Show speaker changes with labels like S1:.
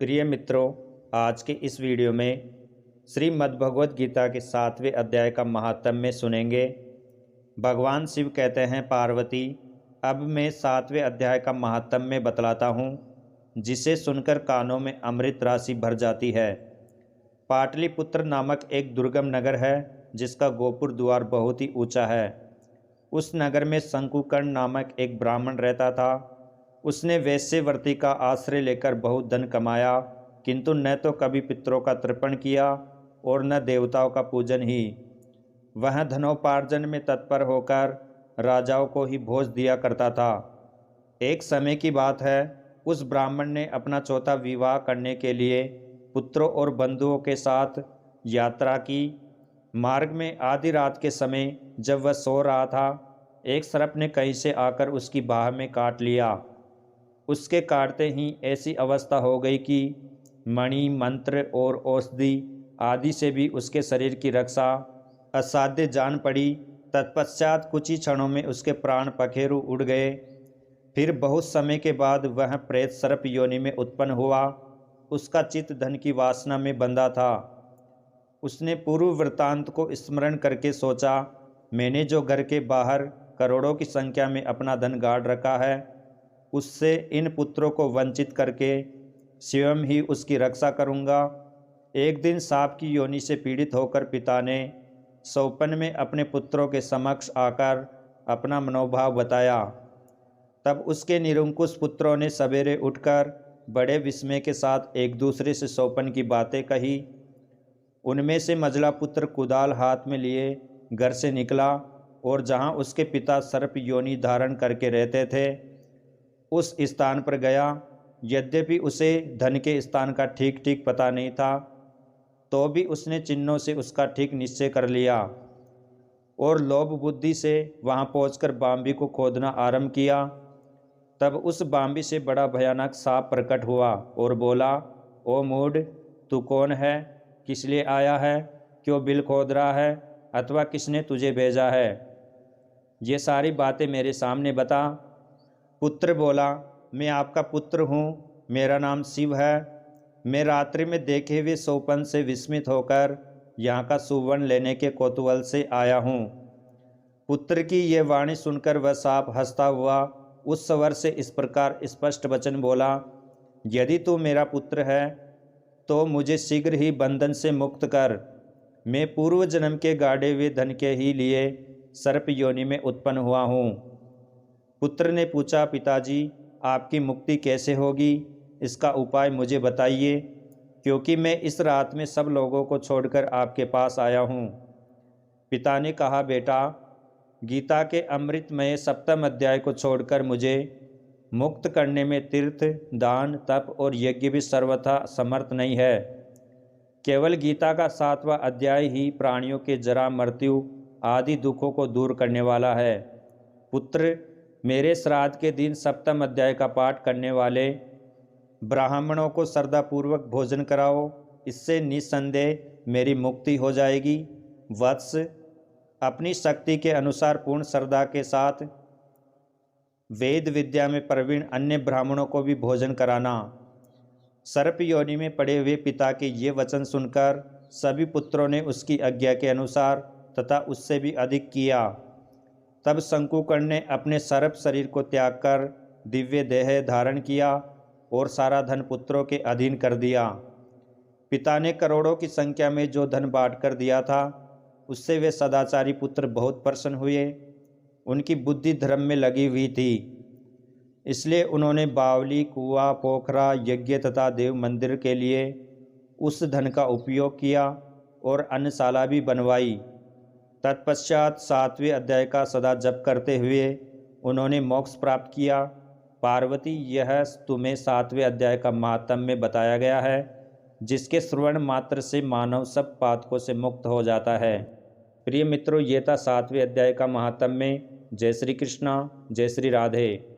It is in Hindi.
S1: प्रिय मित्रों, आज के इस वीडियो में श्रीमद् भगवद गीता के 7वें अध्याय का महात्म्य सुनेंगे। भगवान शिव कहते हैं, पार्वती, अब मैं 7वें अध्याय का महात्म्य बतलाता हूँ, जिसे सुनकर कानों में अमृत राशि भर जाती है। पाटलिपुत्र नामक एक दुर्गम नगर है, जिसका गोपुर द्वार बहुत ही ऊंचा है। उस नगर में शंकुकर्ण नामक एक ब्राह्मण रहता था। उसने वेश्यावृत्ति का आश्रय लेकर बहुत धन कमाया, किंतु न तो कभी पितरों का तर्पण किया और न देवताओं का पूजन ही। वह धनोपार्जन में तत्पर होकर राजाओं को ही भोज दिया करता था। एक समय की बात है, उस ब्राह्मण ने अपना चौथा विवाह करने के लिए पुत्रों और बंधुओं के साथ यात्रा की। मार्ग में आधी रात के समय जब वह सो रहा था, एक सर्प ने कहीं से आकर उसकी बाह में काट लिया। उसके काटते ही ऐसी अवस्था हो गई कि मणि, मंत्र और औषधि आदि से भी उसके शरीर की रक्षा असाध्य जान पड़ी। तत्पश्चात कुछ ही क्षणों में उसके प्राण पखेरु उड़ गए। फिर बहुत समय के बाद वह प्रेत सर्प योनि में उत्पन्न हुआ। उसका चित्त धन की वासना में बंधा था। उसने पूर्व वृत्तांत को स्मरण करके सोचा, मैंने जो घर के बाहर करोड़ों की संख्या में अपना धन गाड़ रखा है, उससे इन पुत्रों को वंचित करके स्वयं ही उसकी रक्षा करूंगा। एक दिन सांप की योनि से पीड़ित होकर पिता ने सौपन में अपने पुत्रों के समक्ष आकर अपना मनोभाव बताया। तब उसके निरंकुश पुत्रों ने सवेरे उठकर बड़े विस्मय के साथ एक दूसरे से सौपन की बातें कही। उनमें से मझला पुत्र कुदाल हाथ में लिए घर से निकला और जहाँ उसके पिता सर्प योनि धारण करके रहते थे, उस स्थान पर गया। यद्यपि उसे धन के स्थान का ठीक ठीक पता नहीं था, तो भी उसने चिन्हों से उसका ठीक निश्चय कर लिया और लोभ बुद्धि से वहां पहुंचकर बाम्बी को खोदना आरंभ किया। तब उस बाम्बी से बड़ा भयानक सांप प्रकट हुआ और बोला, ओ मूढ़, तू कौन है? किस लिए आया है? क्यों बिल खोद रहा है? अथवा किसने तुझे भेजा है? ये सारी बातें मेरे सामने बता। पुत्र बोला, मैं आपका पुत्र हूँ, मेरा नाम शिव है। मैं रात्रि में देखे हुए सोपन से विस्मित होकर यहाँ का सुवर्ण लेने के कौतूहल से आया हूँ। पुत्र की यह वाणी सुनकर वह सांप हंसता हुआ उस स्वर से इस प्रकार स्पष्ट वचन बोला, यदि तू मेरा पुत्र है तो मुझे शीघ्र ही बंधन से मुक्त कर। मैं पूर्व जन्म के गाड़े हुए धन के ही लिए सर्प योनि में उत्पन्न हुआ हूँ। पुत्र ने पूछा, पिताजी, आपकी मुक्ति कैसे होगी? इसका उपाय मुझे बताइए, क्योंकि मैं इस रात में सब लोगों को छोड़कर आपके पास आया हूँ। पिता ने कहा, बेटा, गीता के अमृतमय सप्तम अध्याय को छोड़कर मुझे मुक्त करने में तीर्थ, दान, तप और यज्ञ भी सर्वथा समर्थ नहीं है। केवल गीता का 7वां अध्याय ही प्राणियों के जरा, मृत्यु आदि दुखों को दूर करने वाला है। पुत्र, मेरे श्राद्ध के दिन सप्तम अध्याय का पाठ करने वाले ब्राह्मणों को श्रद्धापूर्वक भोजन कराओ, इससे निस्संदेह मेरी मुक्ति हो जाएगी। वत्स, अपनी शक्ति के अनुसार पूर्ण श्रद्धा के साथ वेद विद्या में प्रवीण अन्य ब्राह्मणों को भी भोजन कराना। सर्प योनि में पड़े हुए पिता के ये वचन सुनकर सभी पुत्रों ने उसकी आज्ञा के अनुसार तथा उससे भी अधिक किया। तब शंकुकर्ण ने अपने सर्प शरीर को त्याग कर दिव्य देह धारण किया और सारा धन पुत्रों के अधीन कर दिया। पिता ने करोड़ों की संख्या में जो धन बांट कर दिया था, उससे वे सदाचारी पुत्र बहुत प्रसन्न हुए। उनकी बुद्धि धर्म में लगी हुई थी, इसलिए उन्होंने बावली, कुआं, पोखरा, यज्ञ तथा देव मंदिर के लिए उस धन का उपयोग किया और अन्नशाला भी बनवाई। तत्पश्चात 7वें अध्याय का सदा जप करते हुए उन्होंने मोक्ष प्राप्त किया। पार्वती, यह तुम्हें 7वें अध्याय का महात्म्य बताया गया है, जिसके श्रवण मात्र से मानव सब पातकों से मुक्त हो जाता है। प्रिय मित्रों, ये था 7वें अध्याय का महात्म्य। जय श्री कृष्णा, जय श्री राधे।